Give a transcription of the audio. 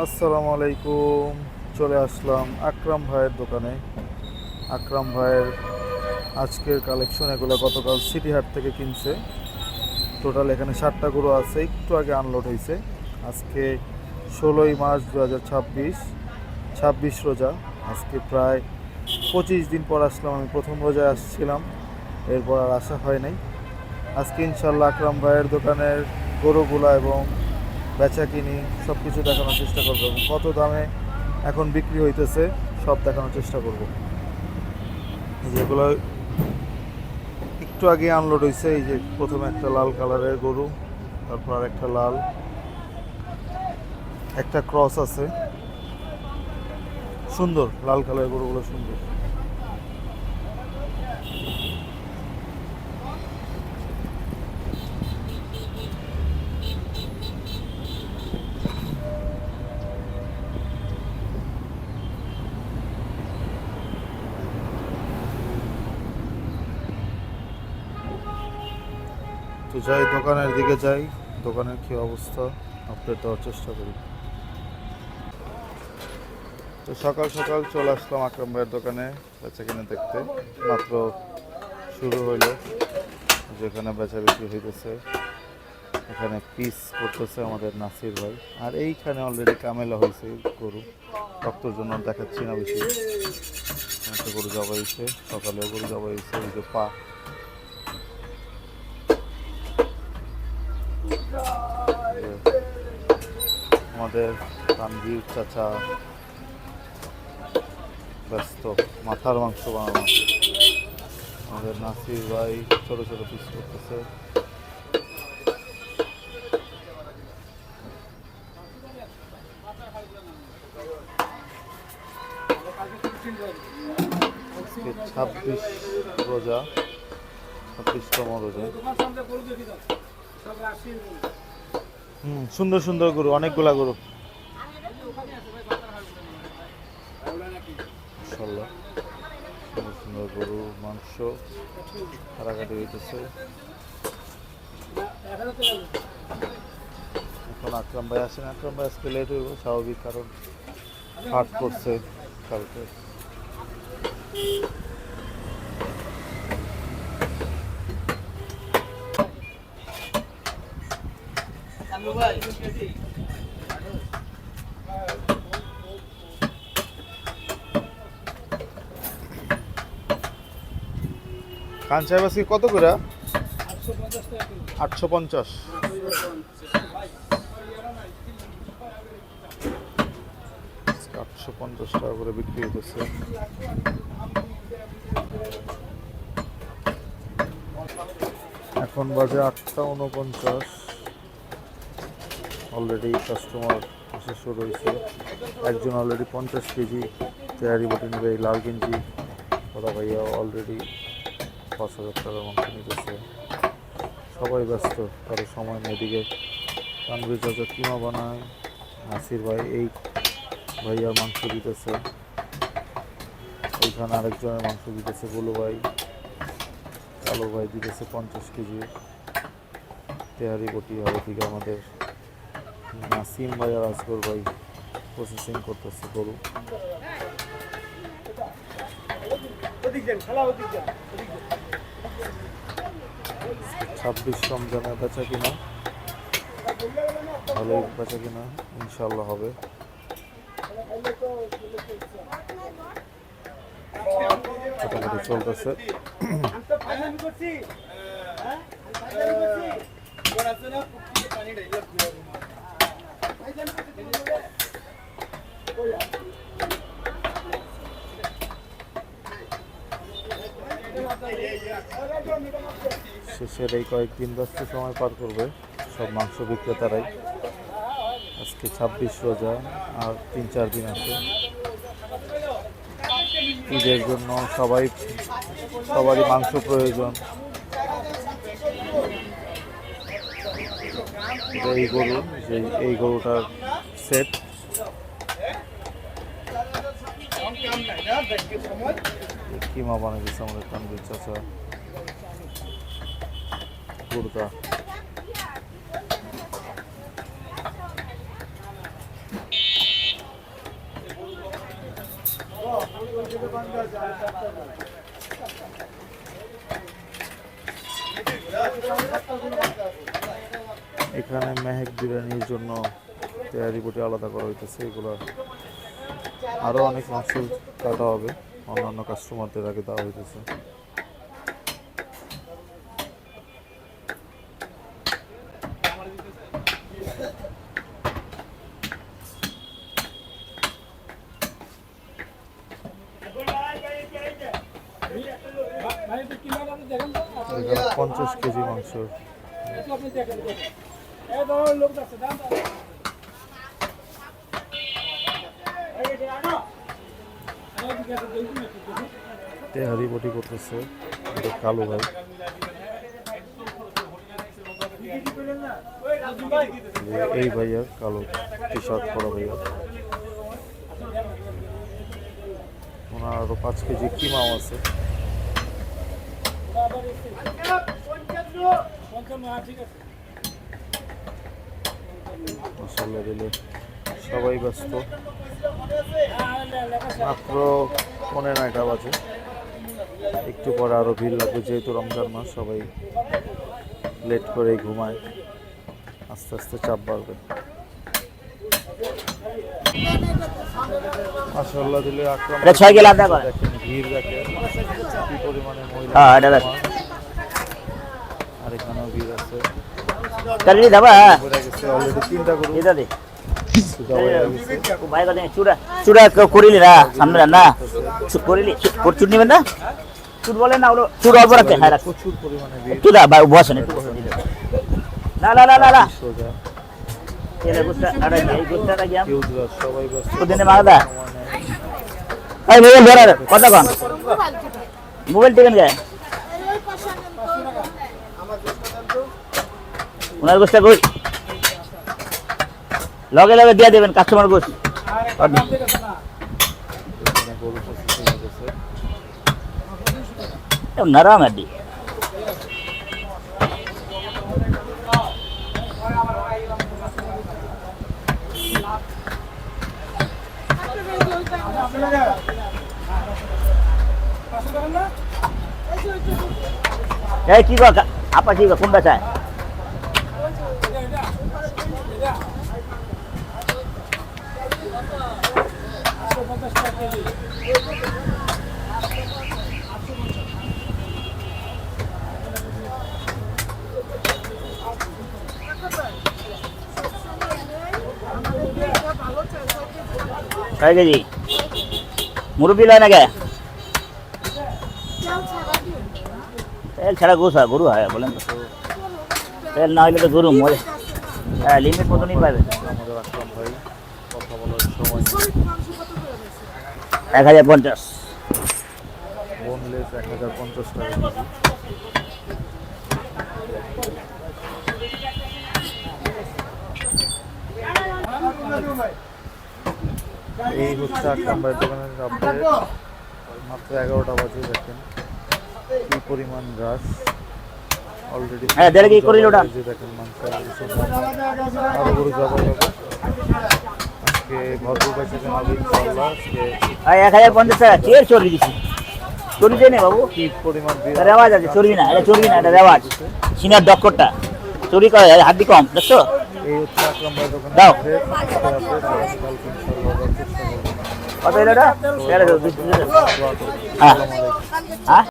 আসসালামু আলাইকুম। চলে আসলাম আকরাম ভাইয়ের দোকানে। আকরাম ভাইয়ের আজকের কালেকশন এগুলো গতকাল সিটি হাট থেকে কিনছে। টোটাল এখানে 7টা গরু আছে, একটু আগে আনলোড হয়েছে। আজকে 16ই মার্চ 2026 রোজা। আজকে প্রায় 25 দিন পর আসলাম। আমি প্রথম রোজায় আসছিলাম, এরপর আর আসা হয় নাই। আজকে ইনশাল্লাহ আকরাম ভাইয়ের দোকানের গরুগুলা এবং বেচা কিনি সব কিছু দেখানোর চেষ্টা করবো এবং কত দামে এখন বিক্রি হইতেছে সব দেখানোর চেষ্টা করব। যেগুলো একটু আগে আনলোড হয়েছে, এই যে প্রথমে একটা লাল কালারের গরু, তারপর আর একটা লাল, একটা ক্রস আছে। সুন্দর লাল কালারের গরুগুলো সুন্দর। তো যাই দোকানের দিকে যাই, দোকানের কি অবস্থা আপডেট দেওয়ার চেষ্টা করি। তো সকাল সকাল চলে আসলাম আকরাম ভাইয়ের দোকানে বেচা কিনে দেখতে। মাত্র শুরু হইলো, যেখানে বেচা বিক্রি হইতেছে। এখানে পিস করতেছে আমাদের নাসির ভাই। আর এইখানে অলরেডি কামেলা হয়েছে গরু, রক্তর জন্য দেখাচ্ছি না বেশি। একটা গরু জবা হয়েছে, সকালেও গরু জবা হয়েছে। এই যে পা, আমাদের তানভীর চাচা ব্যস্ত মাথার মাংস বানানো। আমাদের নাসির ভাই ছোট ছোট পিস করতেছে। আজকে 26 রোজা, 26তম রোজা। সুন্দর সুন্দর গরু, অনেকগুলা গরু ইনশাল্লাহ। সুন্দর সুন্দর গরু, মাংস কাটাকাটি হইতেছে। এখন আকরাম ভাই আসেন। আকরাম ভাই আজকে লেট হইব, স্বাভাবিক, কারণ হাট করছে কালকে। খান সাহেব আজকে কত করে? 850। 850 টাকা করে বিক্রি হইতেছে। এখন বাজে 8টা 49। অলরেডি কাস্টমার আসা শুরু হয়েছে। একজন অলরেডি 50 কেজি তেয়ারি বটি নেবে, এই লাল গেঞ্জি ওরা ভাইয়া অলরেডি 5,000 টাকার মাংস নিতেছে। সবাই ব্যস্ত, কারো সময় নেই। এদিকে তানভীর চাচা কিমা বানায়, নাসির ভাই এই ভাইয়ার মাংস দিতেছে, ওইখানে আরেকজনের মাংস দিতেছে বুলু ভাই, কালো ভাই দিতেছে 50 কেজি তেহারি বটি। আর এদিকে আমাদের নাসিম ভাই আর আসগর ভাই প্রসেসিং করতেছে গরু। 26 রমজানের বেচা কিনা ভালোই, বেচা কিনা ইনশাল্লাহ হবে। কাটাকাটি চলতেছে। শেষের এই কয়েকদিন ব্যস্ত সময় পার করবে সব মাংস বিক্রেতারাই। আজকে 26 রোজা, আর 3-4 দিন আছে ঈদের জন্য। সবারই মাংস প্রয়োজন। এই গরু, যে এই গরুটার সেট কিমা বানিয়ে দিচ্ছে আমাদের তানভীর চাচা। গরুটা এখানে মেহেক বিরিয়ানির জন্য তেহারি বটি আলাদা করা হইতেছে। এগুলো আরও অনেক মাংস কাটা হবে, অন্যান্য কাস্টমারদের আগে দেওয়া হইতেছে। এখানে 50 কেজি মাংস। তেহারি বটি করতেছে কালো ভাই। এই ভাইয়ার কালো টি শার্ট পরা ভাইয়া, ওনার আরো 5 কেজি কিমাও আছে। মশলা দিলে সবাই ব্যস্ত। মাত্র 9:30 বাজে, একটু পরে আরো ভিড় লাগবে, যেহেতু রমজান মাস সবাই লেট করে ঘুমায়, আস্তে আস্তে চাপ বাড়বে। মাশাআল্লাহ দিলে আকরাম দেখেন ভিড় দেখেন কি পরিমাণে মহিলা। আর এখানেও ভিড় আছে। অলরেডি 3টা গরু চূড়া করিলি না সামনে না করিলি চুট নিবেন না, চুট বলে না ওগুলো চুট অল্প রাখতে। হ্যাঁ প্রচুর পরিমাণে ভিড়। চূড়া বসেন একটু না না না না না সোজা সবাই মোবাইল টিকেন গে ওনার গোষ্ঠটা কই লগে লগে দিয়ে দেবেন কাস্টমার গোষ্ঠ নরম আড্ডি। কি গো আপা কি গো কোনটা চায়? কয় কেজি মুরব্বী লয় না কে? তেল ছাড়া গরু হয় বলেন তো, তেল না হইলে তো গরু মরে। হ্যাঁ লিমিট মতনই পাবে। 1050 বোনলেস 1050 টাকা কেজি। এই হচ্ছে আকরাম ভাইয়ের দোকানের আপডেট। মাত্র 11টা বাজে, দেখেন কি পরিমাণ রাশ। অলরেডি দেখেন মাংস আরো গরু জবাই হবে আজকে, ভরপুর পাইছে জনাবে ইনশাআল্লাহ। আজকে 1050 টাকা চেয়ার চর্বি দিছি, চর্বি দেয় না বাবু, কি পরিমাণ রেওয়াজ আছে। চর্বি না, এটা চর্বি না, এটা রেওয়াজ। সিনার ডক্টরটা চুরি করে, হাড্ডি কম, দেখছো? এই হচ্ছে আকরাম ভাইয়ের দোকান। দাও কত এটা? হ্যাঁ হ্যাঁ।